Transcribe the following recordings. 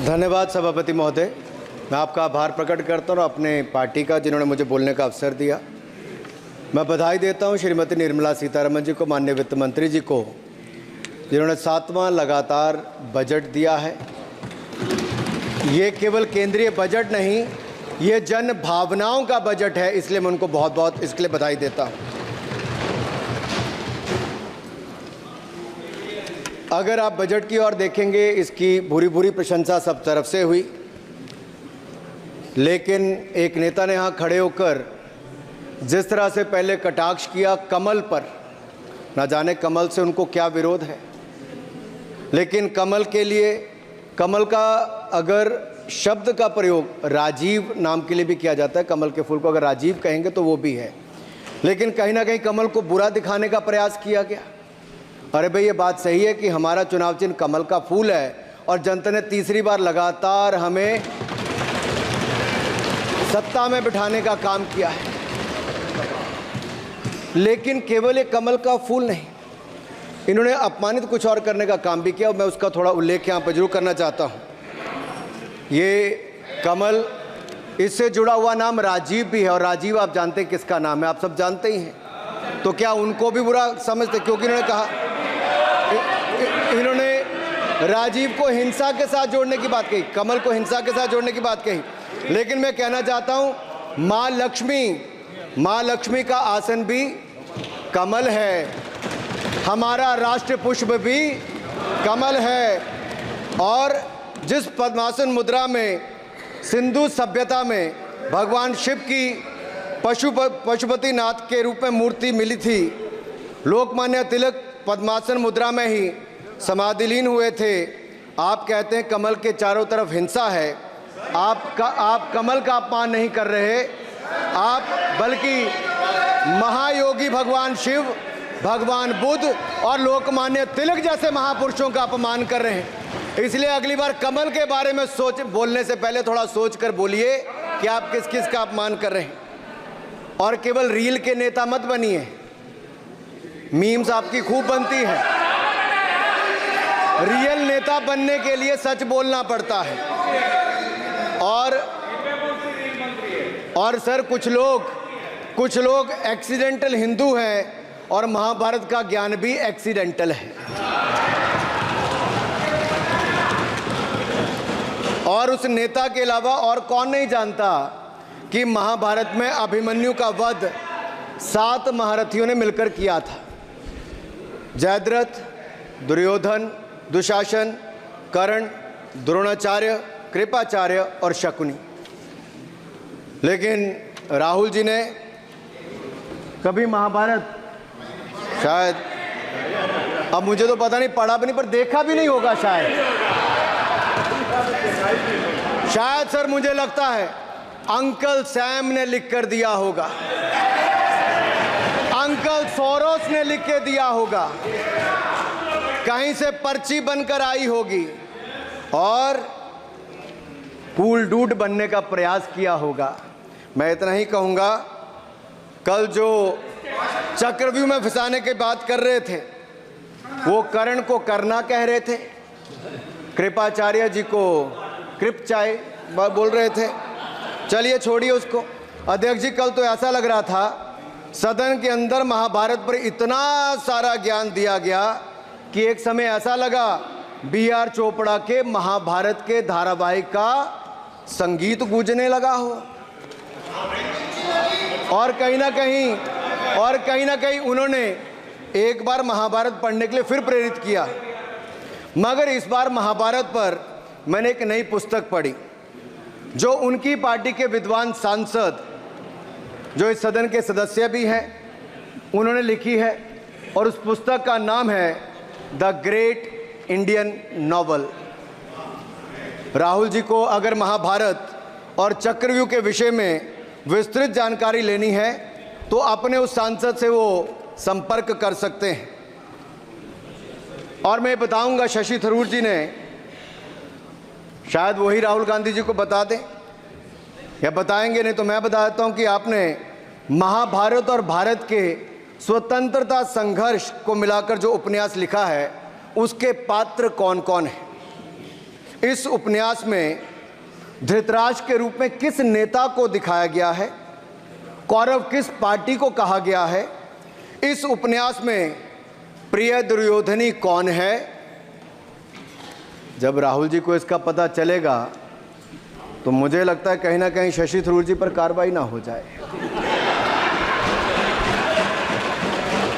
धन्यवाद सभापति महोदय। मैं आपका आभार प्रकट करता हूँ अपने पार्टी का, जिन्होंने मुझे बोलने का अवसर दिया। मैं बधाई देता हूँ श्रीमती निर्मला सीतारमण जी को, माननीय वित्त मंत्री जी को, जिन्होंने 7वां लगातार बजट दिया है। ये केवल केंद्रीय बजट नहीं, ये जन भावनाओं का बजट है, इसलिए मैं उनको बहुत बहुत इसके लिए बधाई देता हूँ। अगर आप बजट की ओर देखेंगे, इसकी भूरी भूरी प्रशंसा सब तरफ से हुई, लेकिन एक नेता ने यहाँ खड़े होकर जिस तरह से पहले कटाक्ष किया कमल पर, ना जाने कमल से उनको क्या विरोध है, लेकिन कमल के लिए, कमल का अगर शब्द का प्रयोग राजीव नाम के लिए भी किया जाता है, कमल के फूल को अगर राजीव कहेंगे तो वो भी है, लेकिन कहीं ना कहीं कमल को बुरा दिखाने का प्रयास किया गया। अरे भाई, ये बात सही है कि हमारा चुनाव चिन्ह कमल का फूल है और जनता ने तीसरी बार लगातार हमें सत्ता में बिठाने का काम किया है, लेकिन केवल ये कमल का फूल नहीं, इन्होंने अपमानित कुछ और करने का काम भी किया और मैं उसका थोड़ा उल्लेख यहाँ पर जरूर करना चाहता हूँ। ये कमल, इससे जुड़ा हुआ नाम राजीव भी है, और राजीव आप जानते हैं किसका नाम है, आप सब जानते ही हैं। तो क्या उनको भी बुरा समझते? क्योंकि इन्होंने कहा, इन्होंने राजीव को हिंसा के साथ जोड़ने की बात कही, कमल को हिंसा के साथ जोड़ने की बात कही, लेकिन मैं कहना चाहता हूँ माँ लक्ष्मी का आसन भी कमल है, हमारा राष्ट्र पुष्प भी कमल है, और जिस पद्मासन मुद्रा में सिंधु सभ्यता में भगवान शिव की पशुपति नाथ के रूप में मूर्ति मिली थी, लोकमान्य तिलक पद्मासन मुद्रा में ही समाधिलीन हुए थे। आप कहते हैं कमल के चारों तरफ हिंसा है। आप कमल का अपमान नहीं कर रहे, आप बल्कि महायोगी भगवान शिव, भगवान बुद्ध और लोकमान्य तिलक जैसे महापुरुषों का अपमान कर रहे हैं। इसलिए अगली बार कमल के बारे में बोलने से पहले थोड़ा सोच कर बोलिए कि आप किस किस का अपमान कर रहे हैं। और केवल रील के नेता मत बनिए, मीम्स आपकी खूब बनती है। रियल नेता बनने के लिए सच बोलना पड़ता है। और सर, कुछ लोग एक्सीडेंटल हिंदू हैं और महाभारत का ज्ञान भी एक्सीडेंटल है। और उस नेता के अलावा और कौन नहीं जानता कि महाभारत में अभिमन्यु का वध 7 महारथियों ने मिलकर किया था। जयद्रथ, दुर्योधन, दुशासन, कर्ण, द्रोणाचार्य, कृपाचार्य और शकुनी। लेकिन राहुल जी ने कभी महाभारत, शायद, अब मुझे तो पता नहीं, पढ़ा भी नहीं, पर देखा भी नहीं होगा शायद सर, मुझे लगता है अंकल सैम ने लिख कर दिया होगा, अंकल सोरोस ने लिख के दिया होगा, कहीं से पर्ची बनकर आई होगी और कूल डूड बनने का प्रयास किया होगा। मैं इतना ही कहूँगा, कल जो चक्रव्यूह में फंसाने की बात कर रहे थे, वो कर्ण को करना कह रहे थे, कृपाचार्य जी को कृपचाय बोल रहे थे। चलिए छोड़िए उसको। अध्यक्ष जी, कल तो ऐसा लग रहा था सदन के अंदर महाभारत पर इतना सारा ज्ञान दिया गया कि एक समय ऐसा लगा B.R. चोपड़ा के महाभारत के धारावाहिक का संगीत गूंजने लगा हो। और कहीं ना कहीं उन्होंने एक बार महाभारत पढ़ने के लिए फिर प्रेरित किया। मगर इस बार महाभारत पर मैंने एक नई पुस्तक पढ़ी, जो उनकी पार्टी के विद्वान सांसद, जो इस सदन के सदस्य भी हैं, उन्होंने लिखी है, और उस पुस्तक का नाम है the great Indian novel. Rahul ji को अगर महाभारत और चक्रव्यूह के विषय में विस्तृत जानकारी लेनी है तो अपने उस सांसद से वो संपर्क कर सकते हैं। और मैं बताऊंगा, शशि थरूर जी ने, शायद वही राहुल गांधी जी को बता दें या बताएंगे, नहीं तो मैं बता देता हूं कि आपने महाभारत और भारत के स्वतंत्रता संघर्ष को मिलाकर जो उपन्यास लिखा है, उसके पात्र कौन कौन है। इस उपन्यास में धृतराष्ट्र के रूप में किस नेता को दिखाया गया है, कौरव किस पार्टी को कहा गया है, इस उपन्यास में प्रिय दुर्योधनी कौन है। जब राहुल जी को इसका पता चलेगा तो मुझे लगता है कहीं ना कहीं शशि थरूर जी पर कार्रवाई ना हो जाए।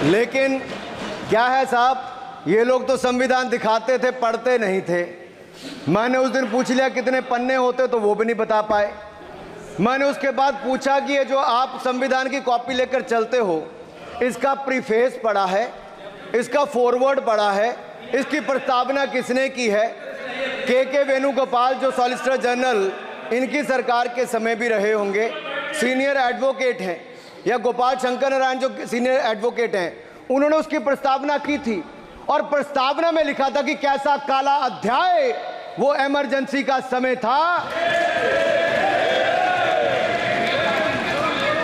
लेकिन क्या है साहब, ये लोग तो संविधान दिखाते थे, पढ़ते नहीं थे। मैंने उस दिन पूछ लिया कितने पन्ने होते, तो वो भी नहीं बता पाए। मैंने उसके बाद पूछा कि ये जो आप संविधान की कॉपी लेकर चलते हो, इसका प्रीफेस पढ़ा है, इसका फॉरवर्ड पढ़ा है, इसकी प्रस्तावना किसने की है। के वेणुगोपाल जो सॉलिसिटर जनरल इनकी सरकार के समय भी रहे होंगे, सीनियर एडवोकेट हैं, या गोपाल शंकर नारायण जो सीनियर एडवोकेट हैं, उन्होंने उसकी प्रस्तावना की थी और प्रस्तावना में लिखा था कि कैसा काला अध्याय वो इमरजेंसी का समय था।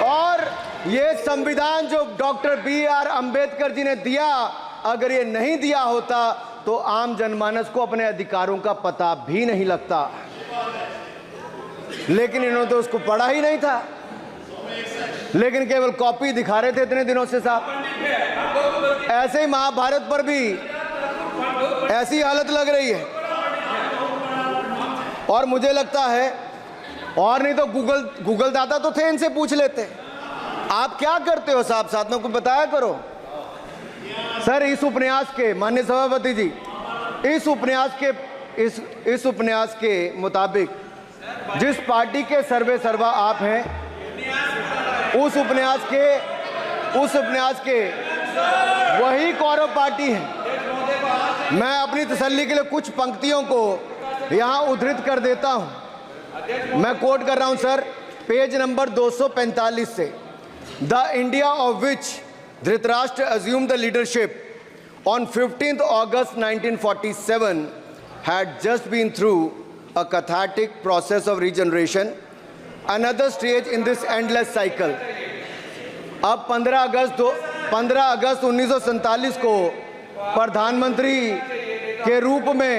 और ये संविधान जो डॉक्टर BR अंबेडकर जी ने दिया, अगर ये नहीं दिया होता तो आम जनमानस को अपने अधिकारों का पता भी नहीं लगता। लेकिन इन्होंने तो उसको पढ़ा ही नहीं था, लेकिन केवल कॉपी दिखा रहे थे इतने दिनों से साहब। ऐसे ही महाभारत पर भी ऐसी हालत लग रही है। और मुझे लगता है, और नहीं तो गूगल दादा तो थे, इनसे पूछ लेते आप क्या करते हो साहब, साथ में कुछ बताया करो। सर, इस उपन्यास के, माननीय सभापति जी, इस उपन्यास के मुताबिक जिस पार्टी के सर्वे सर्वा आप हैं, उस उपन्यास के वही कौरव पार्टी है। मैं अपनी तसल्ली के लिए कुछ पंक्तियों को यहां उद्धृत कर देता हूं। मैं कोट कर रहा हूं सर, पेज नंबर 245 से। The India of which Dhritarashtra assumed the leadership on 15th August 1947 had just been through a cathartic process of regeneration, another stage in this endless cycle. अब 15 अगस्त 1947 को प्रधानमंत्री के रूप में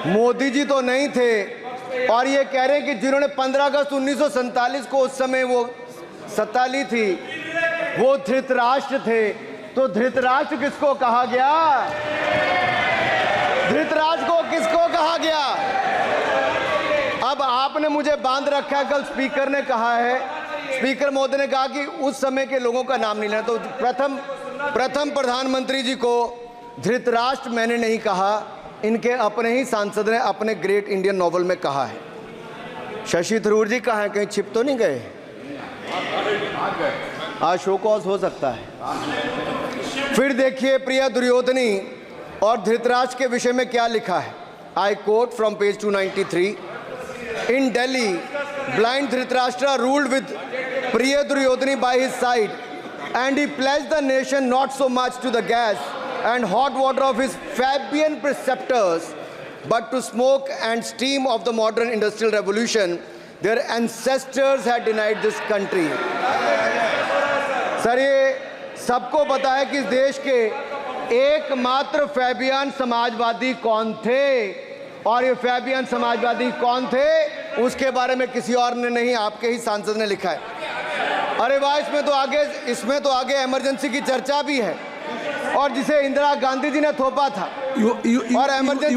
मोदी जी तो नहीं थे, और ये कह रहे हैं कि जिन्होंने 15 अगस्त 1947 को उस समय वो सत्ता ली थी, वो धृतराष्ट्र थे। तो धृतराष्ट्र किसको कहा गया? धृतराष्ट्र को किसको कहा गया? अब आपने मुझे बांध रखा है। कल स्पीकर ने कहा है, स्पीकर महोदय ने कहा कि उस समय के लोगों का नाम नहीं लेना। तो प्रथम प्रधानमंत्री जी को धृतराष्ट्र मैंने नहीं कहा, इनके अपने ही सांसद ने अपने ग्रेट इंडियन नॉवल में कहा है। शशि थरूर जी कहाँ हैं? कहीं छिप तो नहीं गए? आज शो कॉज हो सकता है। फिर देखिए प्रिया दुर्योधनी और धृतराष्ट्र के विषय में क्या लिखा है। I quote from page 293। In Delhi, blind Dhritarashtra ruled with Priya Duryodhani by his side, and he pledged the nation not so much to the gas and hot water of his Fabian preceptors, but to smoke and steam of the modern industrial revolution. Their ancestors had denied this country. Sir, ये सबको पता है कि इस देश के एकमात्र Fabian Samajwadi कौन थे, और ये फैबियन समाजवादी कौन थे उसके बारे में किसी और ने नहीं, आपके ही सांसद ने लिखा है। अरे वाह, इसमें तो आगे इमरजेंसी की चर्चा भी है, और जिसे इंदिरा गांधी जी ने थोपा था। और इमरजेंसी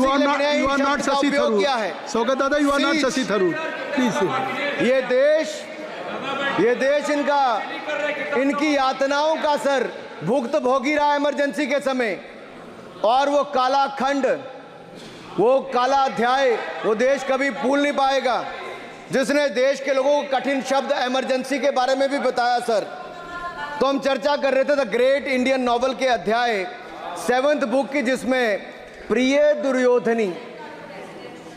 किया है। स्वागत दादा, you are not Shashi Tharoor, please. ये देश इनकी यातनाओं का सर भुगत भोगी रहा इमरजेंसी के समय, और वो काला खंड, वो काला अध्याय वो देश कभी भूल नहीं पाएगा, जिसने देश के लोगों को कठिन शब्द इमरजेंसी के बारे में भी बताया। सर, तो हम चर्चा कर रहे थे द ग्रेट इंडियन नॉवल के अध्याय 7th बुक की, जिसमें प्रिय दुर्योधनी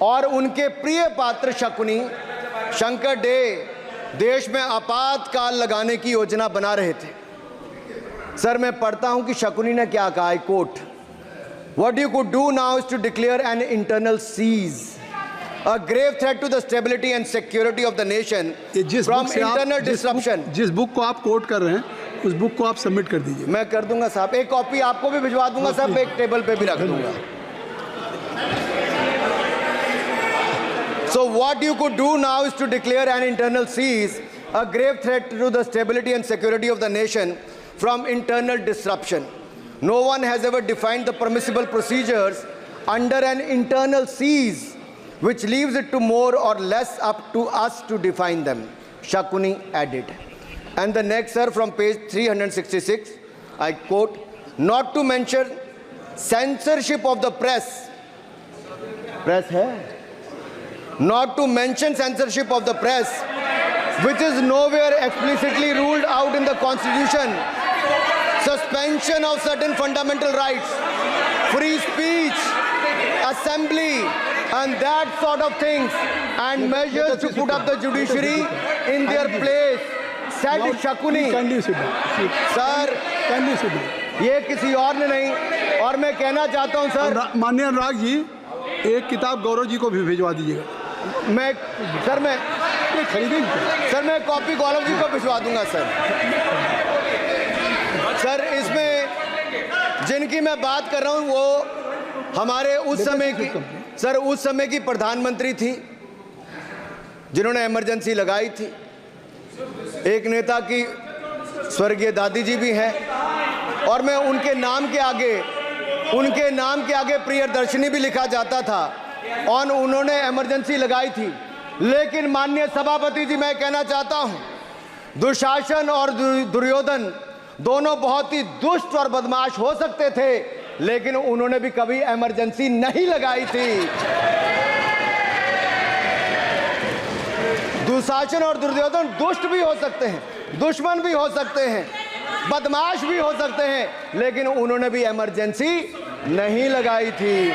और उनके प्रिय पात्र शकुनी शंकर डे देश में आपातकाल लगाने की योजना बना रहे थे। सर, मैं पढ़ता हूं कि शकुनी ने क्या कहा। I quote, What you could do now is to declare an internal siege, a grave threat to the stability and security of the nation from internal disruption. जिस बुक को आप कोट कर रहे हैं, उस बुक को आप सबमिट कर दीजिए। मैं कर दूंगा साहब, एक कॉपी आपको भी भिजवा दूंगा साहब, एक टेबल पे भी रख दूंगा। So what you could do now is to declare an internal seize, a grave threat to the stability and security of the nation from internal disruption. No one has ever defined the permissible procedures under an internal seize, which leaves it to more or less up to us to define them, Shakuni added. And the next, sir, from page 366, I quote, not to mention censorship of the press. Press hai? Not to mention censorship of the press, which is nowhere explicitly ruled out in the Constitution. Suspension of certain fundamental rights, free speech, assembly, and that sort of things, and measures to put up the judiciary in their place, said Shakuni. Sir, ये किसी और ने नहीं, और मैं कहना चाहता हूं सर, माननीय अनुराग जी, एक किताब गौरव जी को भी भिजवा दीजिएगा। मैं कॉपी गौरव जी को भिजवा दूंगा सर। सर, इसमें जिनकी मैं बात कर रहा हूं वो हमारे उस समय की प्रधानमंत्री थी जिन्होंने इमरजेंसी लगाई थी। एक नेता की स्वर्गीय दादी जी भी हैं, और मैं उनके नाम के आगे प्रियदर्शिनी भी लिखा जाता था, और उन्होंने इमरजेंसी लगाई थी। लेकिन माननीय सभापति जी, मैं कहना चाहता हूं, दुशासन और दुर्योधन दोनों बहुत ही दुष्ट और बदमाश हो सकते थे, लेकिन उन्होंने भी कभी इमरजेंसी नहीं लगाई थी। दुशासन और दुर्योधन दुष्ट भी हो सकते हैं, दुश्मन भी हो सकते हैं, बदमाश भी हो सकते हैं, लेकिन उन्होंने भी इमरजेंसी नहीं लगाई थी।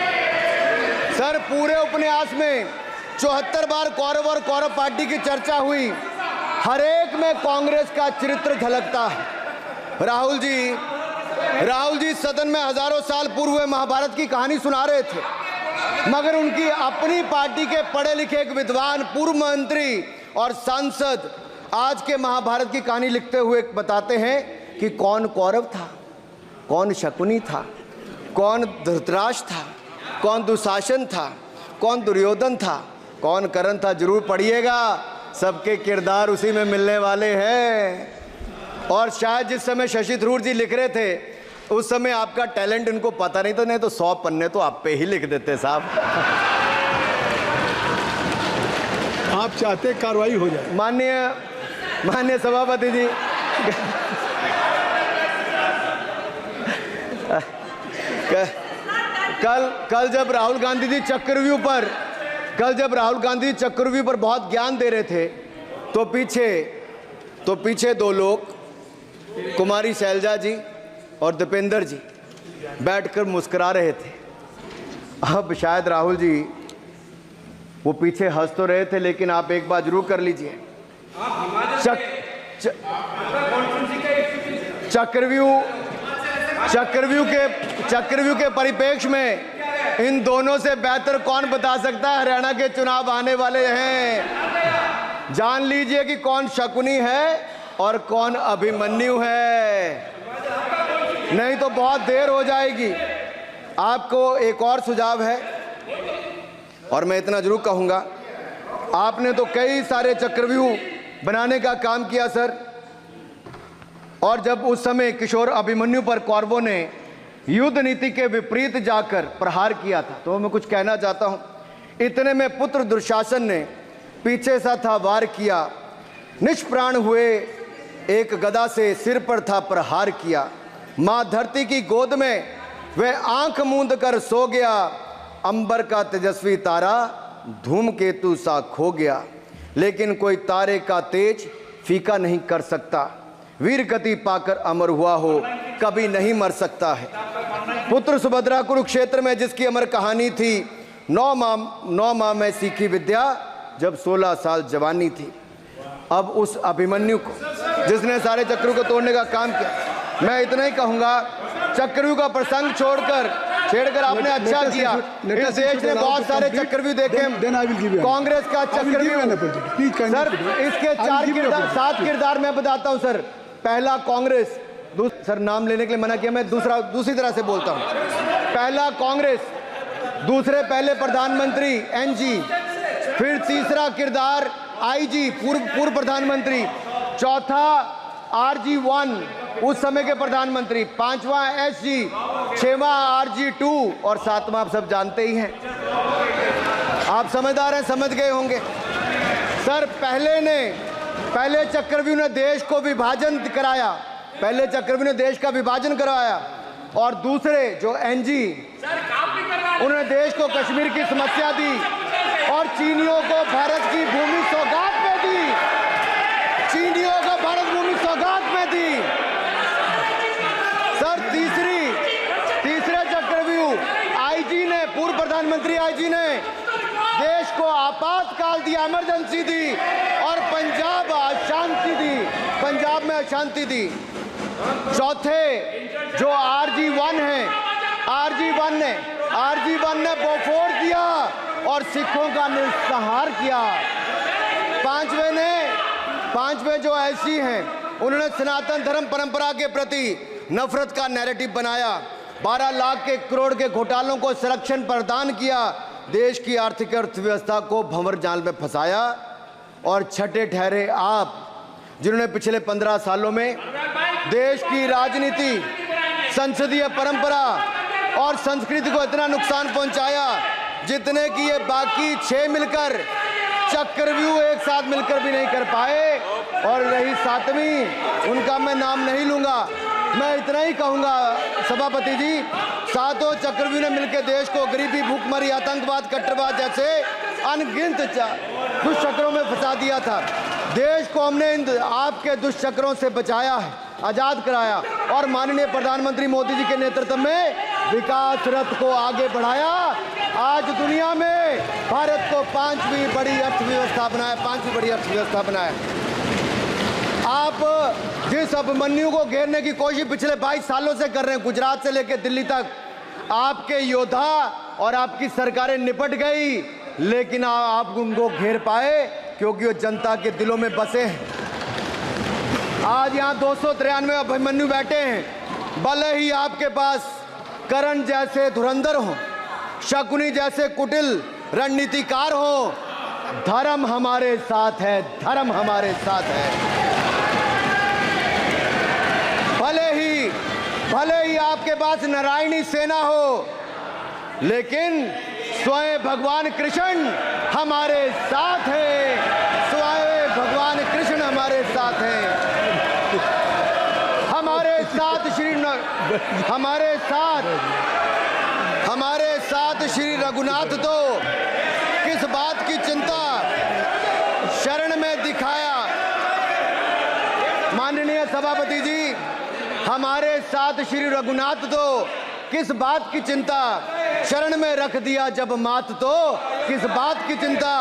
सर, पूरे उपन्यास में 74 बार कौरव और कौरव पार्टी की चर्चा हुई, हर एक में कांग्रेस का चरित्र झलकता है। राहुल जी सदन में हजारों साल पूर्व हुए महाभारत की कहानी सुना रहे थे, मगर उनकी अपनी पार्टी के पढ़े लिखे एक विद्वान पूर्व मंत्री और सांसद आज के महाभारत की कहानी लिखते हुए बताते हैं कि कौन कौरव था, कौन शकुनी था, कौन धृतराष्ट्र था, कौन दुशासन था, कौन दुर्योधन था, कौन कर्ण था। जरूर पढ़िएगा, सबके किरदार उसी में मिलने वाले हैं। और शायद जिस समय शशि थरूर जी लिख रहे थे, उस समय आपका टैलेंट इनको पता नहीं था, नहीं तो 100 पन्ने तो आप पे ही लिख देते साहब। आप चाहते कार्रवाई हो जाए। माननीय सभापति जी, कल जब राहुल गांधी जी चक्रव्यूह पर बहुत ज्ञान दे रहे थे, तो पीछे दो लोग, कुमारी शैलजा जी और दीपेंद्र जी, बैठकर मुस्कुरा रहे थे। अब शायद राहुल जी वो पीछे हंस तो रहे थे, लेकिन आप एक बात जरूर कर लीजिए, चक्रव्यूह के परिप्रेक्ष्य में इन दोनों से बेहतर कौन बता सकता है हरियाणा के चुनाव आने वाले हैं। जान लीजिए कि कौन शकुनी है और कौन अभिमन्यु है, नहीं तो बहुत देर हो जाएगी। आपको एक और सुझाव है, और मैं इतना जरूर कहूंगा, आपने तो कई सारे चक्रव्यूह बनाने का काम किया सर, और जब उस समय किशोर अभिमन्यु पर कौरवों ने युद्ध नीति के विपरीत जाकर प्रहार किया था, तो मैं कुछ कहना चाहता हूं। इतने में पुत्र दुशासन ने पीछे सा था वार किया, निष्प्राण हुए एक गदा से सिर पर था प्रहार किया। मां धरती की गोद में वह आंख मूंद कर सो गया, अंबर का तेजस्वी तारा धूमकेतु सा खो गया। लेकिन कोई तारे का तेज फीका नहीं कर सकता, वीर गति पाकर अमर हुआ हो कभी नहीं मर सकता है। पुत्र सुभद्रा कुरुक्षेत्र में जिसकी अमर कहानी थी, 9 माह में सीखी विद्या जब 16 साल जवानी थी। अब उस अभिमन्यु को, जिसने सारे चक्रव्यूह को तोड़ने का काम किया, मैं इतना ही कहूंगा, चक्रव्यूह का प्रसंग छेड़कर आपने अच्छा किया। इस देश ने बहुत सारे चक्रव्यूह देखे, कांग्रेस का चक्रव्यूह सर, इसके 7 किरदार मैं बताता हूं सर। पहला कांग्रेस, सर नाम लेने के लिए मना किया, मैं दूसरी तरह से बोलता हूं। पहला कांग्रेस, दूसरे पहले प्रधानमंत्री NG, फिर तीसरा किरदार आईजी पूर्व प्रधानमंत्री, चौथा RG1 उस समय के प्रधानमंत्री, पांचवा SG, छठवां RG2 और सातवां आप सब जानते ही हैं। आप समझदार हैं, समझ गए होंगे। सर पहले चक्रव्यूह ने देश को विभाजन कराया, पहले चक्रव्यूह ने देश का विभाजन करवाया, और दूसरे जो NG उन्होंने देश को कश्मीर की समस्या दी और चीनियों को भारत की भूमि सौगात में दी, चीनियों को भारत भूमि सौगात में दी। सर तीसरे चक्रव्यूह आईजी ने, पूर्व प्रधानमंत्री आईजी ने देश को आपातकाल दिया, इमरजेंसी दी और पंजाब में अशांति दी। चौथे जो RG1 है, RG1 ने बोफोर्स दिया और सिखों का निस्सहार किया। पांचवें जो ऐसी हैं, उन्होंने सनातन धर्म परंपरा के प्रति नफरत का नैरेटिव बनाया, 12 लाख के करोड़ के घोटालों को संरक्षण प्रदान किया, देश की आर्थिक अर्थव्यवस्था को भंवर जाल में फंसाया। और छठे ठहरे आप, जिन्होंने पिछले 15 सालों में देश की राजनीति, संसदीय परंपरा और संस्कृति को इतना नुकसान पहुंचाया जितने कि ये बाकी 6 मिलकर चक्रव्यूह एक साथ मिलकर भी नहीं कर पाए। और रही 7वीं, उनका मैं नाम नहीं लूंगा, मैं इतना ही कहूंगा सभापति जी, 7 चक्रव्यूह ने मिलकर देश को गरीबी, भूखमरी, आतंकवाद, कट्टरवाद जैसे अनगिनत दुष्चक्रों में फंसा दिया था। देश को हमने इन आपके दुष्चक्रों से बचाया है, आजाद कराया और माननीय प्रधानमंत्री मोदी जी के नेतृत्व में विकास रथ को आगे बढ़ाया। आज दुनिया में भारत को 5वीं बड़ी अर्थव्यवस्था बनाया। आप जिस अभिमन्यु को घेरने की कोशिश पिछले 22 सालों से कर रहे हैं, गुजरात से लेकर दिल्ली तक, आपके योद्धा और आपकी सरकारें निपट गई, लेकिन आप उनको घेर पाए क्योंकि वो जनता के दिलों में बसे हैं। आज यहाँ 293 अभिमन्यु बैठे हैं, भले ही आपके पास करण जैसे धुरंधर हो, शकुनी जैसे कुटिल रणनीतिकार हो, धर्म हमारे साथ है, धर्म हमारे साथ है। भले ही आपके पास नारायणी सेना हो, लेकिन स्वयं भगवान कृष्ण हमारे साथ है, स्वयं भगवान कृष्ण हमारे साथ है। हमारे साथ श्री रघुनाथ तो किस बात की चिंता शरण में दिखाया। माननीय सभापति जी, हमारे साथ श्री रघुनाथ तो किस बात की चिंता शरण में रख दिया जब मात, तो किस बात की चिंता।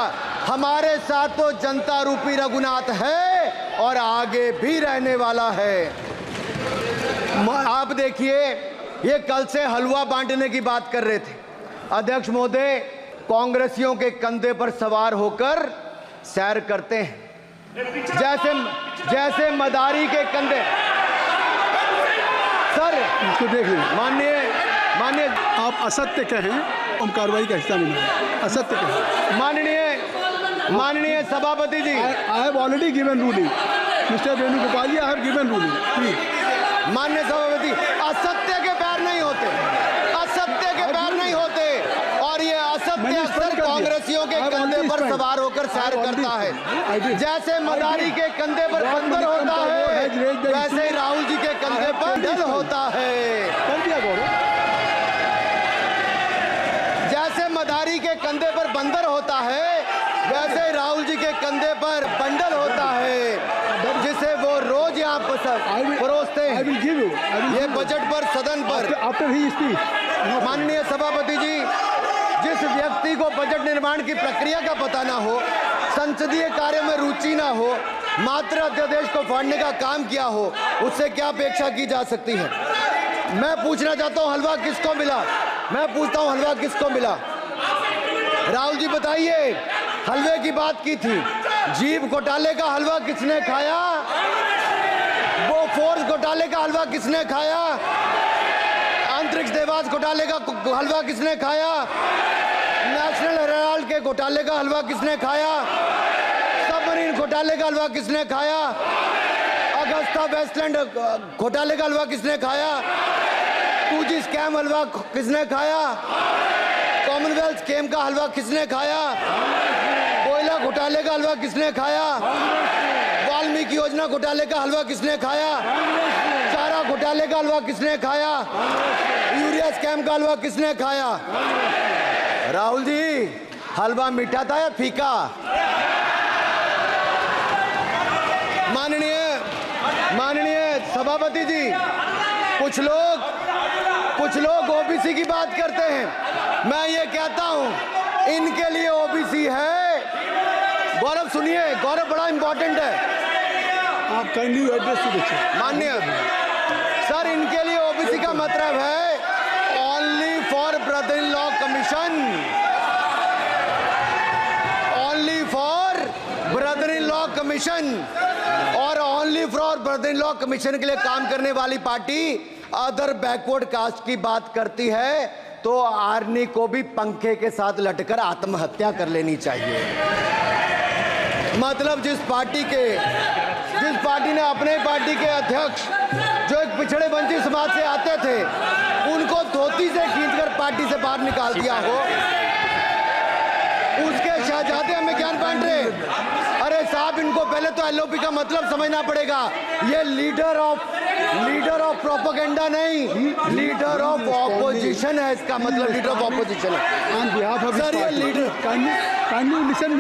हमारे साथ तो जनता रूपी रघुनाथ है और आगे भी रहने वाला है। आप देखिए, ये कल से हलवा बांटने की बात कर रहे थे। अध्यक्ष महोदय कांग्रेसियों के कंधे पर सवार होकर सैर करते हैं, जैसे मदारी के कंधे। सर इसको देख लीजिए। माननीय आप असत्य कहें, हम कार्रवाई का हिस्सा नहीं है। असत्य कहें। माननीय सभापति जी, I have already given ruling, mister Venugopal ji, I have given ruling. Please. माननीय सभापति, असत्य के पैर नहीं होते, असत्य के पैर नहीं होते, और ये असत्य अक्सर कांग्रेसियों के कंधे पर सवार होकर सैर करता है। जैसे मदारी के कंधे पर बंदर होता है, वैसे ही राहुल जी के कंधे पर दल होता है। जैसे मदारी के कंधे पर बंदर होता है, वैसे ही राहुल जी के कंधे पर बंडल होता है, जिसे वो रोज यहाँ परोसते हैं। ये बजट पर, सदन पर। माननीय सभापति जी, जिस व्यक्ति को बजट निर्माण की प्रक्रिया का पता ना हो, संसदीय कार्य में रुचि ना हो, मात्र अध्यादेश को फाड़ने का काम किया हो, उससे क्या अपेक्षा की जा सकती है। मैं पूछना चाहता हूँ, हलवा किसको मिला? मैं पूछता हूँ, हलवा किसको मिला? राहुल जी बताइए, हलवे की बात की थी, जीप घोटाले का हलवा किसने खाया? वो फोर्स घोटाले का हलवा किसने खाया? अंतरिक्ष देवास घोटाले का हलवा किसने खाया? नेशनल हेराल्ड के घोटाले का हलवा किसने खाया? सबमरीन घोटाले का हलवा किसने खाया? अगस्ता वेस्टलैंड घोटाले का हलवा किसने खाया? 2G स्कैम हलवा किसने खाया? कॉमनवेल्थ स्कैम का हलवा किसने खाया? कोयला घोटाले का हलवा किसने खाया? वाल्मीकि योजना घोटाले का हलवा किसने खाया? चारा घोटाले का हलवा किसने खाया? यूरिया स्कैम का हलवा किसने खाया? राहुल जी, हलवा मीठा था या फीका? माननीय सभापति जी, कुछ लोग ओबीसी की बात करते हैं। मैं ये कहता हूं, इनके लिए ओबीसी है। गौरव सुनिए, गौरव बड़ा इंपॉर्टेंट है। आप kindly address to the chair. माननीय सर, इनके लिए ओबीसी का मतलब है only for brother in law commission, only for brother in law commission. और only for brother in law commission के लिए काम करने वाली पार्टी अदर बैकवर्ड कास्ट की बात करती है तो आर्मी को भी पंखे के साथ लटकर आत्महत्या कर लेनी चाहिए। मतलब जिस पार्टी ने अपने पार्टी के अध्यक्ष जो एक पिछड़े वंचित समाज से आते थे, उनको धोती से खींचकर पार्टी से बाहर निकाल दिया हो, उसके शहजादे हमें ज्ञान बांट रहे। अरे साहब, इनको पहले तो एलओपी का मतलब समझना पड़ेगा। ये लीडर ऑफ प्रोपेगेंडा नहीं, लीडर ऑफ ऑपोजिशन है। इसका मतलब लीडर ऑफ ऑपोजिशन है। On behalf of सर, ये लीडर kindly listen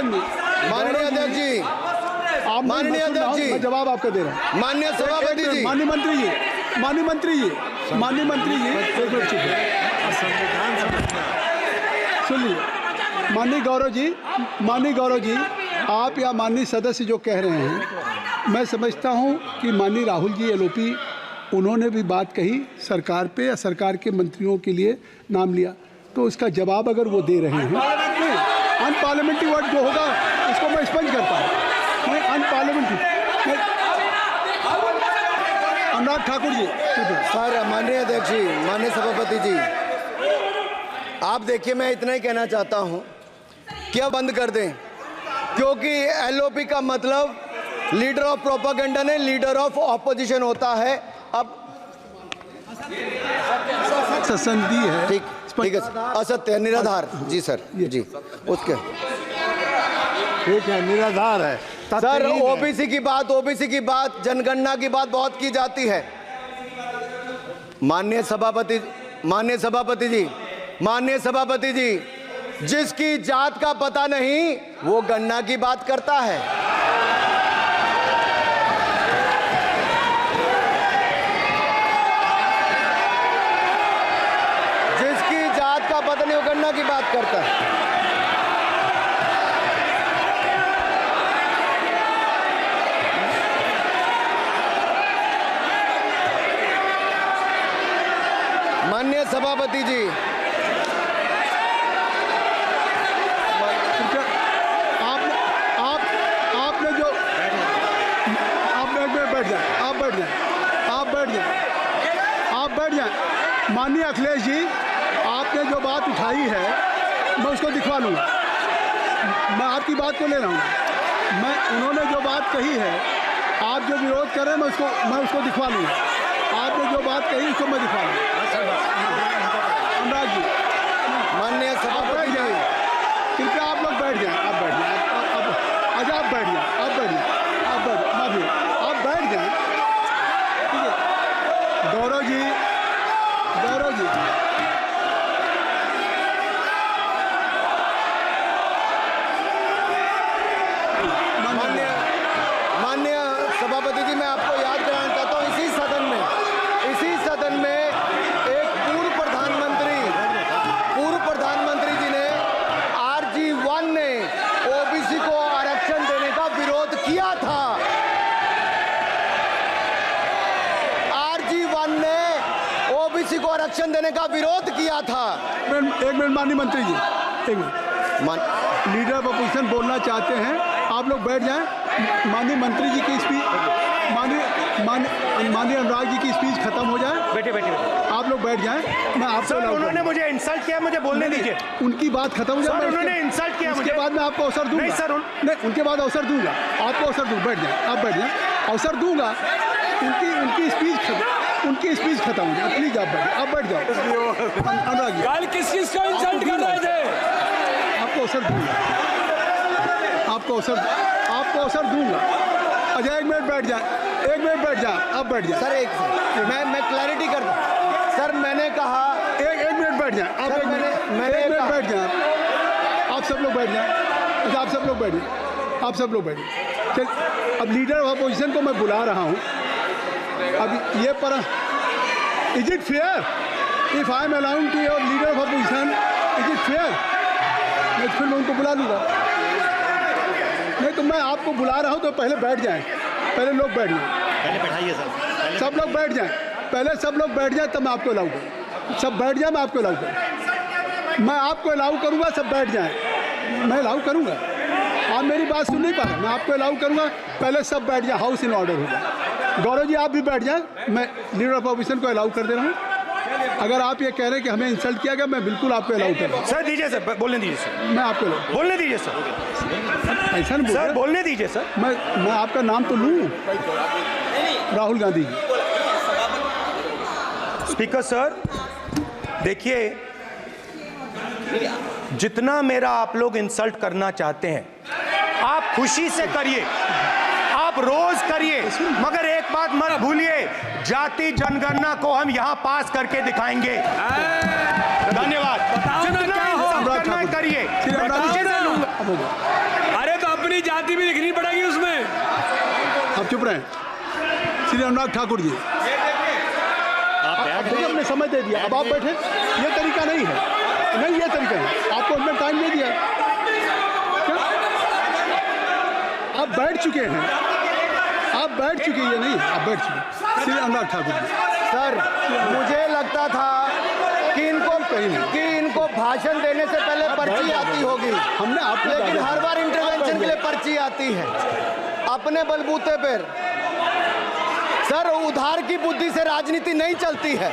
me. माननीय अध्यक्ष जी, माननीय अध्यक्ष जी, मैं जवाब आपका दे रहा हूँ। माननीय सभापति जी, माननीय मंत्री जी, एक मिनट चुप है। सुनिए, माननीय गौरव जी, आप या माननीय सदस्य जो कह रहे हैं, मैं समझता हूं कि माननीय राहुल जी एलओपी, उन्होंने भी बात कही सरकार पे या सरकार के मंत्रियों के लिए नाम लिया, तो उसका जवाब अगर वो दे रहे हैं, अनपार्लियामेंट्री वर्ड जो होगा उसको मैं स्पंज करता हूँ। मैं अनपार्लियामेंट्री अनुराग ठाकुर जी। सर, माननीय अध्यक्ष जी, माननीय सभापति जी, आप देखिए, मैं इतना ही कहना चाहता हूं कि अब बंद कर दें, क्योंकि एलओपी का मतलब लीडर ऑफ प्रोपेगेंडा नहीं, लीडर ऑफ ऑपोजिशन होता है। अब संधि है, ठीक है, असत्य निराधार। जी सर, जी, उसके ठीक है, निराधार है सर। ओबीसी की बात, जनगणना की बात बहुत की जाती है। माननीय सभापति जी, जिसकी जात का पता नहीं वो गणना की बात करता है। जिसकी जात का पता नहीं वो गणना की बात करता है। माननीय सभापति जी, आपने जो आप बैठ जाएं। माननीय अखिलेश जी, आपने जो बात उठाई है मैं उसको दिखवा लूँगा। मैं आपकी बात को ले रहा हूँ। उन्होंने जो बात कही है, आप जो विरोध कर रहे हैं, मैं उसको दिखवा लूँगा। आपने जो बात कही उसको मैं दिखवा लूँगा। अनुराग जी, माननीय सभापति जी, कृपया आप लोग बैठ जाएं। आप बैठ जाएं। अच्छा, आप बैठ जाएं। माफी, आप बैठ जाएं। ठीक है। गौरव जी, माननीय सभापति जी, मैं आपको याद कराना चाहता हूँ, इसी सदन में एक पूर्व प्रधानमंत्री जी ने RG1 ने ओबीसी को आरक्षण देने का विरोध किया था। RG1 ने ओबीसी को आरक्षण देने का विरोध किया था। एक मिनट माननीय मंत्री जी, एक मिनट। लीडर ऑफ अपोजिशन बोलना चाहते हैं, आप लोग बैठ जाएं। माननीय मंत्री जी की स्पीच माननीय अनुराग जी की स्पीच खत्म हो जाए। बैठे बैठे बैठे। आप लोग बैठ जाएं, मैं आपको सर उन्होंने मुझे इंसल्ट किया, मुझे बोलने दीजिए। उनकी बात खत्म हो जाए। सर उन्होंने इंसल्ट किया मुझे। उसके बाद मैं आपको अवसर दूंगा। नहीं सर नहीं, उनके बाद अवसर दूंगा आपको, अवसर दूंगा। बैठ जाए, आप बैठ जाए, अवसर दूंगा। उनकी स्पीच खत्म हो जाए। प्लीज आप बैठ जाओ। अनुराग जी कल किस को इंसल्ट कर रहे थे? आपको अवसर दूंगा, आपको अवसर दूंगा। अजय एक मिनट बैठ जाए, आप बैठ जाए। सर मैं क्लैरिटी कर दूं। सर मैंने कहा एक मिनट बैठ जाए आप। सर, मैंने एक मिनट कहा- बैठ जाए आप। सब लोग बैठ जाए। अच्छा, आप सब लोग बैठ जाए। चल, अब लीडर ऑफ अपोजिशन को मैं बुला रहा हूँ। अब ये पर is it fair if I am allowing to your leader of opposition, is it fair? मैं फिर मैं उनको बुला लूँगा। नहीं तो मैं आपको बुला रहा हूँ तो पहले बैठ जाएं। पहले लोग बैठ जाएं। पहले बैठाइए सर। सब लोग बैठ जाएं। पहले सब लोग बैठ जाएं तब मैं आपको अलाउ करूँ। सब बैठ जाएं, मैं आपको अलाउ करूँ। मैं आपको अलाउ करूँगा, सब बैठ जाएं। मैं अलाउ करूँगा। आप मेरी बात सुन नहीं पा रहे। मैं आपको अलाउ करूँगा, पहले सब बैठ जाए, हाउस इन ऑर्डर होगा। गौरव जी आप भी बैठ जाएं। मैं लीडर ऑफ अपोजिशन को अलाउ कर दे रहा हूँ। अगर आप ये कह रहे हैं कि हमें इंसल्ट किया गया, मैं बिल्कुल आपको अलाउ कर रहा हूँ। सर दीजिए सर, बोलने दीजिए सर। मैं आपको बोलने दीजिए सर। ऐसा नहीं सर बोल बोलने दीजिए सर। मैं आपका नाम तो लूँ। राहुल गांधी जी। स्पीकर सर देखिए, जितना मेरा आप लोग इंसल्ट करना चाहते हैं आप खुशी से करिए, आप रोज करिए, मगर एक बात मत भूलिए, जाति जनगणना को हम यहां पास करके दिखाएंगे। धन्यवाद। जितना इंसल्ट करना है करिए। खुशी से लूंगा। अरे तो अपनी जाति भी लिखनी पड़ेगी उसमें। आप चुप रहें। श्री अनुराग ठाकुर जी, देखिए हमने समय दे दिया, अब आप बैठे। ये तरीका नहीं है, नहीं ये तरीका है। आपको हमने टाइम दे दिया। क्या आप बैठ चुके हैं? आप बैठ चुके हैं? नहीं, आप बैठ चुके। श्री अनुराग ठाकुर जी। सर मुझे लगता था कि इनको भाषण देने से पहले पर्ची आती होगी। हमने आपको लेकिन हर बार इंटरवेंशन के लिए पर्ची आती है अपने बलबूते पर। सर उधार की बुद्धि से राजनीति नहीं चलती है।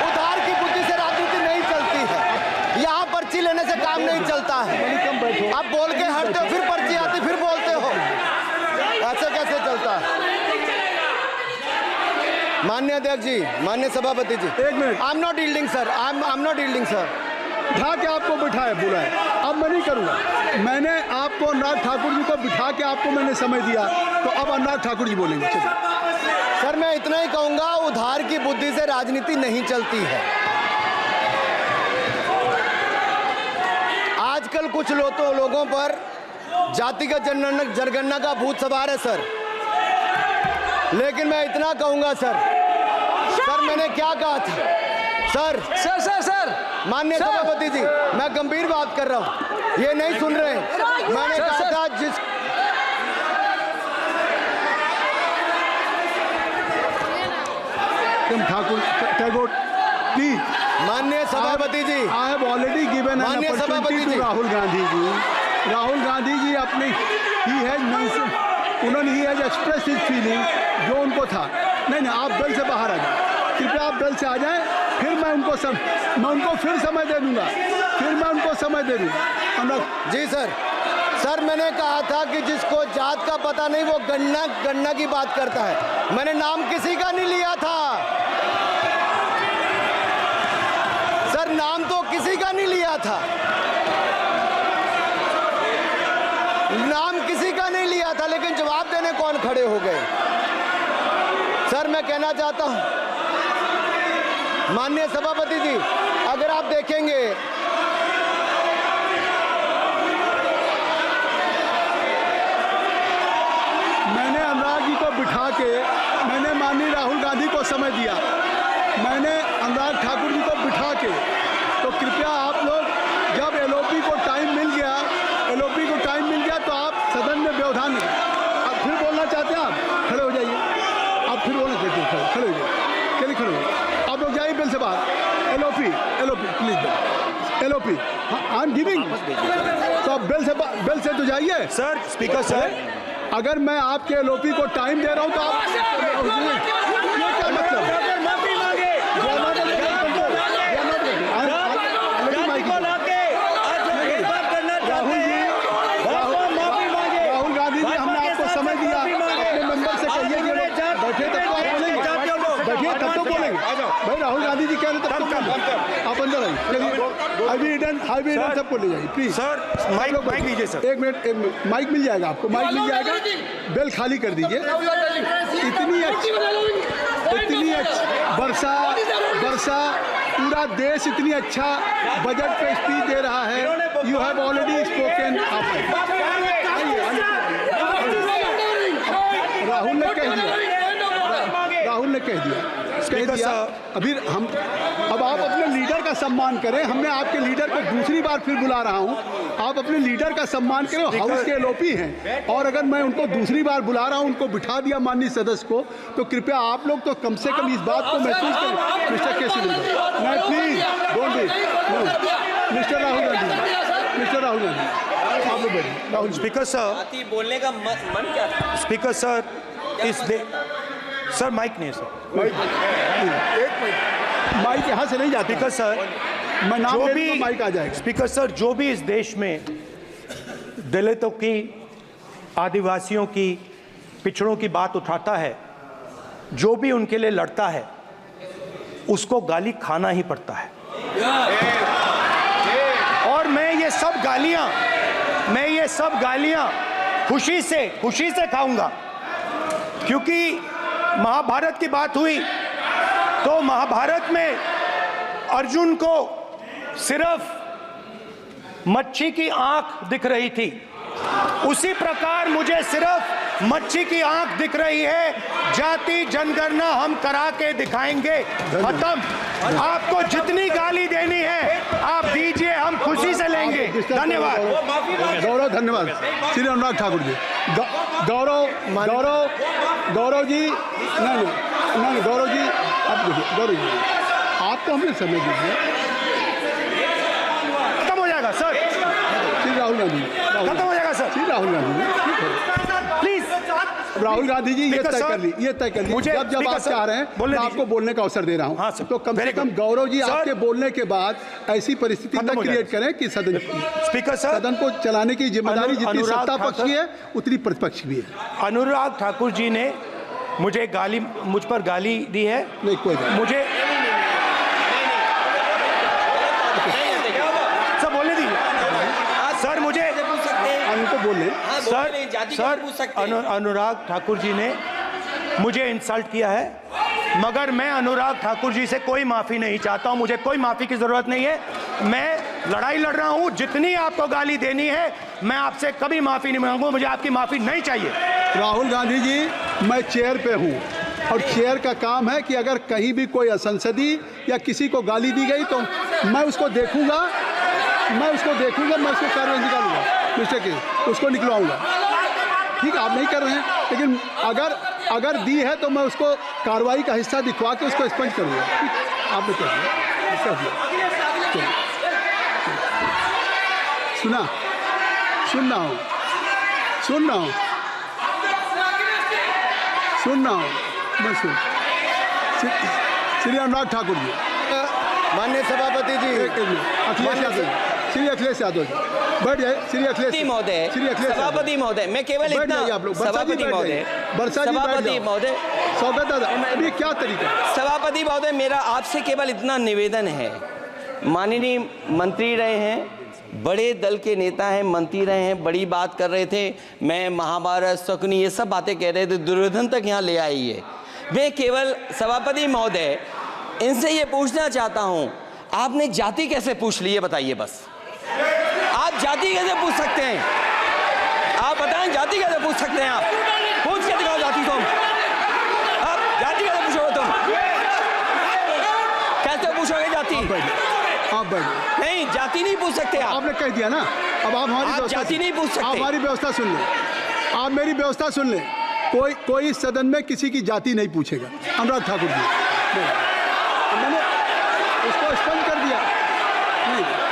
उधार की बुद्धि से राजनीति नहीं चलती है। यहाँ पर्ची लेने से काम नहीं चलता है। आप बोल के हटते हो, फिर पर्ची आती, फिर बोलते हो। ऐसे कैसे चलता है? माननीय अध्यक्ष जी, माननीय सभापति जी, एक minute. I am not yielding sir, I am not yielding sir. बिठा के आपको बिठाया, बुलाया। अब मैं नहीं करूँगा। मैंने आपको अनुराग ठाकुर जी को बिठा के आपको मैंने समय दिया, तो अब अनुराग ठाकुर जी बोलेंगे। चलिए सर मैं इतना ही कहूंगा, उधार की बुद्धि से राजनीति नहीं चलती है। आजकल कुछ लोगों पर जातिगत जनगणना का भूत सवार है सर। लेकिन मैं इतना कहूंगा सर मैंने क्या कहा था सर माननीय सभापति जी, मैं गंभीर बात कर रहा हूं, ये नहीं सुन रहे। मैंने कहा था जिस ठाकुर टैगोर प्लीज। माननीय सभापति जी, I have already given an माननीय सभापति अपॉर्चुनिटी जी। टू राहुल गांधी जी। राहुल गांधी जी अपनी उन्होंने ही हैज एक्सप्रेस हिज फीलिंग जो उनको था। नहीं आप बेल से बाहर आ जाए, कृपया आप बेल से आ जाएं, फिर मैं उनको फिर समय दे दूंगा, जी सर मैंने कहा था कि जिसको जात का पता नहीं वो गणना की बात करता है। मैंने नाम किसी का नहीं लिया था सर, नाम तो किसी का नहीं लिया था, नाम किसी का नहीं लिया था, लेकिन जवाब देने कौन खड़े हो गए। सर मैं कहना चाहता हूं माननीय सभापति जी, अगर आप देखेंगे मैंने अनुराग जी को बिठा के मैंने माननीय राहुल गांधी को समय दिया, मैंने अनुराग ठाकुर जी को बिठा के, तो कृपया आप लोग जब एलओपी को टाइम मिल गया तो आप सदन में व्यवधान नहीं। आप फिर बोलना चाहते हैं, आप खड़े हो जाइए, आप फिर बोलना चाहते हैं, खड़े हो जाइए, चलिए खड़े हो जाइए, आप लोग जाइए बिल से बाहर। LOP please, LOP I am giving, तो आप बेल से तो जाइए। सर स्पीकर सर अगर मैं आपके एलओपी को टाइम दे रहा हूं तो आप ये क्या मतलब है? राहुल गांधी जी, हमने आपको समय दिया, अपने मेंबर से कहिए कि बैठे तब तो आप बोलेंगे, बैठिए तब तो बोलेंगे भाई। राहुल गांधी जी कह रहे तब तो बोलेंगे। आप अंदर आइए, चलिए हाईवे सबको ले जाइए प्लीज। सर माइक लीजिए सर। एक मिनट, माइक मिल जाएगा आपको, माइक मिल जाएगा। बेल खाली कर दीजिए। इतनी अच्छी वर्षा पूरा देश इतनी अच्छा बजट पे स्पीच दे रहा है। You have already spoken. Rahul ने कह दिया अभी हम, अब आप अपने लीडर का सम्मान करें। हमने आपके लीडर को दूसरी बार फिर बुला रहा हूं, आप अपने लीडर का सम्मान करें। हाउस के एलओपी हैं और अगर मैं उनको दूसरी बार बुला रहा हूं, उनको बिठा दिया माननीय सदस्य को, तो कृपया आप लोग तो कम से कम इस बात को महसूस करें। मिस्टर केसी नहीं, please don't be mister Rahul Gandhi, आप लोग बैठिए। राहुल स्पीकर सर, बोलने का मन क्या था? स्पीकर सर, सर माइक नहीं सर, माइक यहाँ से नहीं जाती। स्पीकर सर, मैं नाम जो ले भी लूंगा, माइक आ जाएगा। स्पीकर सर, जो भी इस देश में दलितों की, आदिवासियों की, पिछड़ों की बात उठाता है, जो भी उनके लिए लड़ता है, उसको गाली खाना ही पड़ता है। और मैं ये सब गालियां खुशी से खाऊंगा, क्योंकि महाभारत की बात हुई तो महाभारत में अर्जुन को सिर्फ मच्छी की आंख दिख रही थी, उसी प्रकार मुझे सिर्फ मच्छी की आंख दिख रही है। जाति जनगणना हम करा के दिखाएंगे। खत्म। आपको जितनी गाली देनी है आप दीजिए, हम खुशी से लेंगे। धन्यवाद। गौरव, धन्यवाद। श्री अनुराग ठाकुर जी, गौरव जी, नहीं गौरव जी, आप देखिए, गौरव जी आपको हमने समय दीजिए। खत्म हो जाएगा सर। श्री राहुल गांधी, खत्म हो जाएगा सर। श्री राहुल गांधी प्लीज राहुल गांधी जी, ये तय कर ली, मुझे जब आप चाह रहे हैं मैं आपको बोलने का अवसर दे रहा हूं। हाँ सर, तो कम से कम गौरव जी आपके बोलने के बाद ऐसी परिस्थिति न क्रिएट करें कि सदन को चलाने की जिम्मेदारी जितनी सत्ता पक्ष की है उतनी प्रतिपक्ष भी है। अनुराग ठाकुर जी ने मुझ पर गाली दी है। नहीं, कोई नहीं। मुझे सब बोलने दीजिए सर। मुझे उनको बोलने सर, अनुराग ठाकुर जी ने मुझे इंसल्ट किया है, मगर मैं अनुराग ठाकुर जी से कोई माफ़ी नहीं चाहता हूं। मुझे कोई माफ़ी की ज़रूरत नहीं है। मैं लड़ाई लड़ रहा हूं। जितनी आपको गाली देनी है मैं आपसे कभी माफ़ी नहीं मांगूंगा। मुझे आपकी माफ़ी नहीं चाहिए। राहुल गांधी जी, मैं चेयर पे हूं और चेयर का काम है कि अगर कहीं भी कोई असंसदीय या किसी को गाली दी गई तो मैं उसको देखूंगा, मैं उसको कार्रवाई निकालूंगा, मिस्टर के उसको निकलवाऊंगा। ठीक है, आप नहीं कर रहे हैं, लेकिन अगर दी है तो मैं उसको कार्रवाई का हिस्सा दिखवा के उसको स्पंज करूंगा। आपने कर दिया। सुन रहा हूँ मैं श्री अनुराग ठाकुर जी, माननीय सभापति जी, अखिलेश यादव जी बैठ जाए। श्री अखिलेश महोदय, सभापति महोदय, मैं केवल इतना, सभापति महोदय, स्वागत है। अभी क्या तरीका है? सभापति महोदय, मेरा आपसे केवल इतना निवेदन है। माननीय मंत्री रहे हैं, बड़े दल के नेता हैं, मंत्री रहे हैं, बड़ी बात कर रहे थे। मैं महाभारत, शकुनी, ये सब बातें कह रहे थे, दुर्योधन तक यहाँ ले आई है। मैं केवल सभापति महोदय इनसे ये पूछना चाहता हूँ, आपने जाति कैसे पूछ ली है बताइए बस। आप जाति कैसे पूछ सकते हैं? आप बताएं, जाति कैसे पूछ सकते हैं? आप पूछ के दिखाओ जाति तुम। आप जाति कैसे पूछोगे तुम? कैसे पूछोगे जाति? आप बैठ। नहीं, जाति नहीं पूछ सकते आप। आपने कह दिया ना, अब आप हमारी जाति नहीं पूछ सकते। आप हमारी व्यवस्था सुन लें, आप मेरी व्यवस्था सुन लें। कोई सदन में किसी की जाति नहीं पूछेगा। अनुराग ठाकुर जी, मैंने उसको स्पष्ट कर दिया।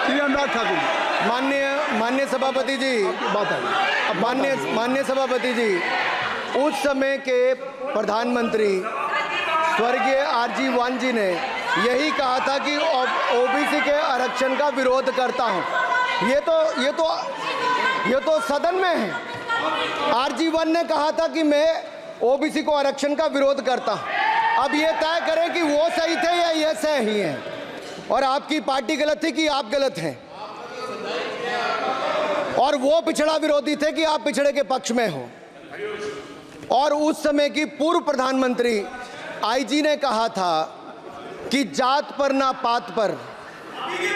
श्री अनुराग ठाकुर जी, माननीय माननीय सभापति जी, बात आ गई। अब बात आ गई। माननीय सभापति जी, उस समय के प्रधानमंत्री स्वर्गीय आरजी वन जी ने यही कहा था कि ओबीसी के आरक्षण का विरोध करता हूं। ये तो सदन में है। आरजी वन ने कहा था कि मैं ओबीसी को आरक्षण का विरोध करता हूं। अब ये तय करें कि वो सही थे या ये सही हैं, और आपकी पार्टी गलत थी कि आप गलत हैं, और वो पिछड़ा विरोधी थे कि आप पिछड़े के पक्ष में हो। और उस समय की पूर्व प्रधानमंत्री आईजी ने कहा था कि जात पर ना पात पर।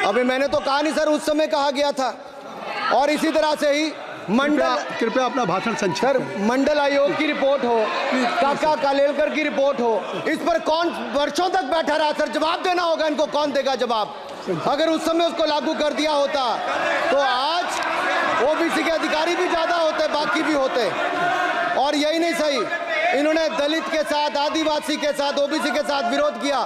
अभी मैंने तो कहा नहीं सर, उस समय कहा गया था। और इसी तरह से ही कृपया अपना भाषण संक्षिप्त सर, करें। मंडल आयोग की रिपोर्ट हो, काका कालेलकर की रिपोर्ट हो, इस पर कौन वर्षों तक बैठा रहा सर? जवाब देना होगा इनको, कौन देगा जवाब? अगर उस समय उसको लागू कर दिया होता तो आज ओबीसी के अधिकारी भी ज्यादा होते, बाकी भी होते। और यही नहीं सही, इन्होंने दलित के साथ, आदिवासी के साथ, ओबीसी के साथ विरोध किया।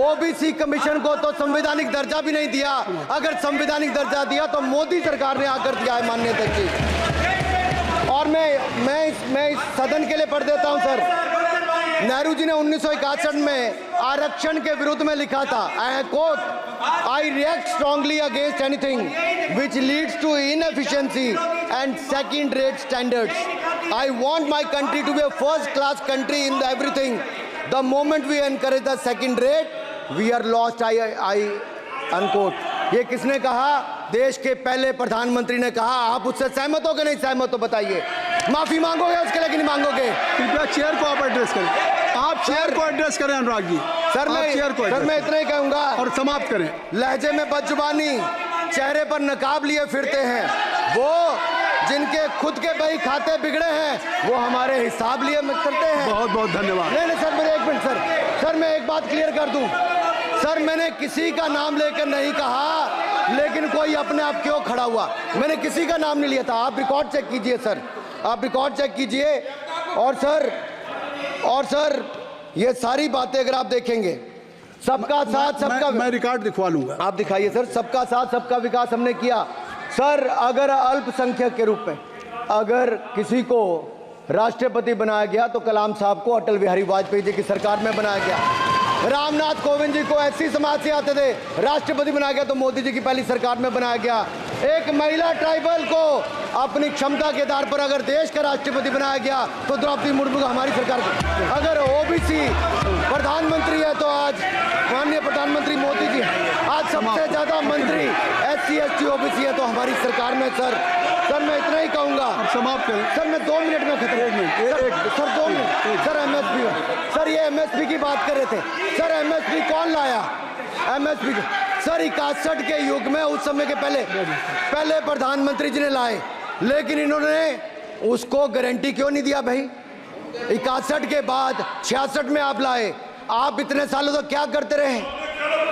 ओबीसी कमीशन को तो संवैधानिक दर्जा भी नहीं दिया। अगर संवैधानिक दर्जा दिया तो मोदी सरकार ने आकर दिया है, माननीय अध्यक्ष जी। और मैं इस सदन के लिए पढ़ देता हूं सर। नेहरू जी ने 1961 में आरक्षण के विरुद्ध में लिखा था, I quote, I react strongly against anything which leads to inefficiency and second rate standards. I want my country to be a first class country in everything. The moment we encourage the second rate we are lost. I unquote. ये किसने कहा? देश के पहले प्रधानमंत्री ने कहा। आप उससे सहमत हो कि नहीं सहमत हो बताइए? माफी मांगोगे उसके लिए कि नहीं मांगोगे? कृपया चेयर को आप एड्रेस करें। आप चेयर को एड्रेस करें अनुराग जी। सर मैं इतना ही कहूंगा और समाप्त करें। लहजे में बदजुबानी, चेहरे पर नकाब लिए फिरते हैं वो जिनके खुद के बही खाते बिगड़े हैं, वो हमारे हिसाब लिए करते हैं। बहुत बहुत धन्यवाद। नहीं सर, मेरे एक मिनट सर, मैं एक बात क्लियर कर दूं सर। मैंने किसी का नाम लेकर नहीं कहा, लेकिन कोई अपने आप क्यों खड़ा हुआ? मैंने किसी का नाम नहीं लिया था। आप रिकॉर्ड चेक कीजिए सर, आप रिकॉर्ड चेक कीजिए। और सर ये सारी बातें अगर आप देखेंगे, सबका साथ सबका, मैं रिकॉर्ड दिखवा लूंगा। आप दिखाइए सर। सबका साथ सबका विकास हमने किया सर। अगर अल्पसंख्यक के रूप में अगर किसी को राष्ट्रपति बनाया गया तो कलाम साहब को अटल बिहारी वाजपेयी जी की सरकार में बनाया गया। रामनाथ कोविंद जी को एससी समाज से आते थे, राष्ट्रपति बनाया गया तो मोदी जी की पहली सरकार में बनाया गया। एक महिला ट्राइबल को अपनी क्षमता के आधार पर अगर देश का राष्ट्रपति बनाया गया तो द्रौपदी मुर्मू को हमारी सरकार को। अगर ओबीसी प्रधानमंत्री है तो आज माननीय प्रधानमंत्री मोदी जी। आज सबसे ज्यादा मंत्री एससी एसटी ओबीसी है तो हमारी सरकार में सर मैं इतना ही कहूंगा। समाप्त करें सर। मैं 2 मिनट में खत्म। Sir 2 minute sir. MSP sir, ये एमएसपी की बात कर रहे थे सर। एमएसपी कौन लाया? एमएसपी सर 61 के युग में, उस समय के पहले प्रधानमंत्री जी ने लाए, लेकिन इन्होंने उसको गारंटी क्यों नहीं दिया भाई? 61 के बाद 66 में आप लाए। आप इतने सालों तक क्या करते रहे?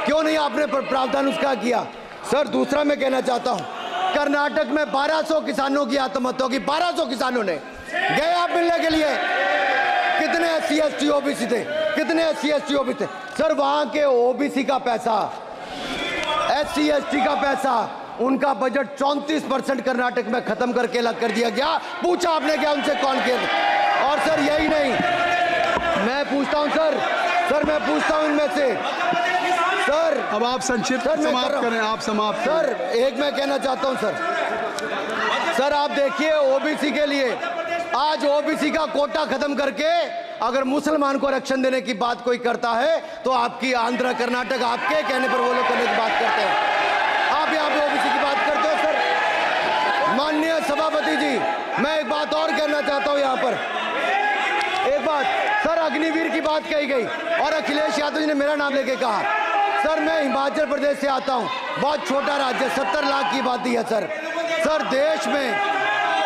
क्यों नहीं आपने प्रावधान उसका किया? सर दूसरा मैं कहना चाहता हूं, कर्नाटक में 1200 किसानों की आत्महत्या की। 1200 किसानों ने गए आप मिलने के लिए। कितने एससी एसटी ओबीसी थे? कितने एससी एसटी ओबीसी थे? सर वहां के ओबीसी का पैसा, एससी एसटी का पैसा, उनका बजट 34% कर्नाटक में खत्म करके अलग कर दिया गया। पूछा आपने क्या उनसे? कौन किया? और सर यही नहीं, मैं पूछता हूं सर मैं पूछता हूं इनमें से सर। अब आप संक्षिप्त समाप्त करें। आप समाप्त सर एक मैं कहना चाहता हूं सर आप देखिए ओबीसी के लिए आज ओबीसी का कोटा खत्म करके अगर मुसलमान को आरक्षण देने की बात कोई करता है तो आपकी आंध्र कर्नाटक आपके कहने पर वो लोग करने की बात करते हैं। आप यहाँ पे ओबीसी की बात करते हो सर। माननीय सभापति जी, मैं एक बात और कहना चाहता हूँ यहाँ पर। एक बात सर, अग्निवीर की बात कही गई और अखिलेश यादव जी ने मेरा नाम लेके कहा। सर मैं हिमाचल प्रदेश से आता हूँ, बहुत छोटा राज्य, 70 लाख की आबादी है सर। देश में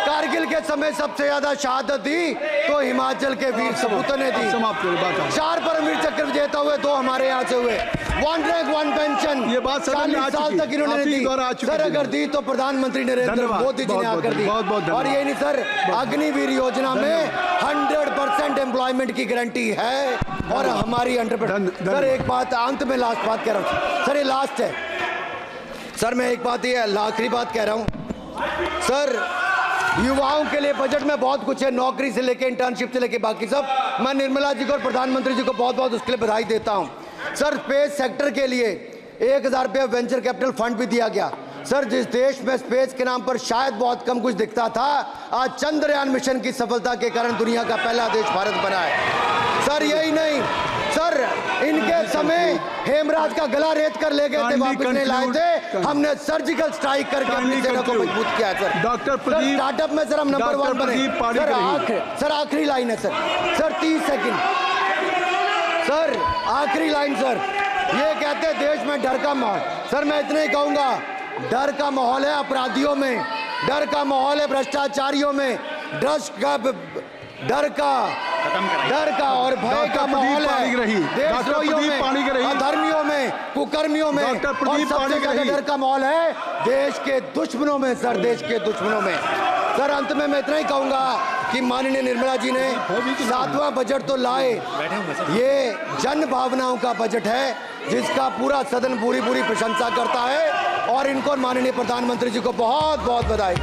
कारगिल के समय सबसे ज्यादा शहादत दी तो हिमाचल के वीर सपूतों ने दी। 4 परमवीर चक्र विजेता हुए, 2 हमारे यहाँ से हुए। 1 रैंक 1 पेंशन ये बात 40 साल तक इन्होंने दी सर। अगर दी तो प्रधानमंत्री नरेंद्र मोदी जी ने आकर दी। और ये नहीं सर, अग्निवीर योजना में 100% एम्प्लॉयमेंट की गारंटी है और हमारी 100%। सर एक बात अंत में लास्ट बात कह रहा हूँ सर, ये लास्ट है सर। मैं एक बात, ये आखिरी बात कह रहा हूँ सर, युवाओं के लिए बजट में बहुत कुछ है, नौकरी से लेके इंटर्नशिप से लेके बाकी सब। मैं निर्मला जी को और प्रधानमंत्री जी को बहुत बहुत उसके लिए बधाई देता हूं। सर, स्पेस सेक्टर के लिए 1000 रुपये वेंचर कैपिटल फंड भी दिया गया। सर, जिस देश में स्पेस के नाम पर शायद बहुत कम कुछ दिखता था, आज चंद्रयान मिशन की सफलता के कारण दुनिया का पहला देश भारत बना है। सर, यही नहीं सर, इनके समय हेमराज का गला रेत कर ले गए थे, वापस नहीं लाए थे। हमने सर्जिकल स्ट्राइक करके अपनी सेना को मजबूत किया है। सर, डॉक्टर प्रदीप, स्टार्टअप में सर हम नंबर 1 बने। सर, आखिरी लाइन है सर 30 सेकंड। सर, आखिरी लाइन सर, ये कहते हैं देश में डर का माहौल। सर, मैं इतना ही कहूंगा, डर का माहौल है अपराधियों में, डर का माहौल है भ्रष्टाचारियों में, डर का और भय का माहौल है देशद्रोहियों में, अधर्मियों में, कुकर्मियों में, और सबसे ज्यादा डर का माहौल है देश के दुश्मनों में। सर, देश के दुश्मनों में। सर, अंत में मैं इतना ही कहूंगा कि माननीय निर्मला जी ने 7वां बजट तो लाए, ये जन भावनाओं का बजट है जिसका पूरा सदन पूरी प्रशंसा करता है, और इनको माननीय प्रधानमंत्री जी को बहुत बहुत बधाई।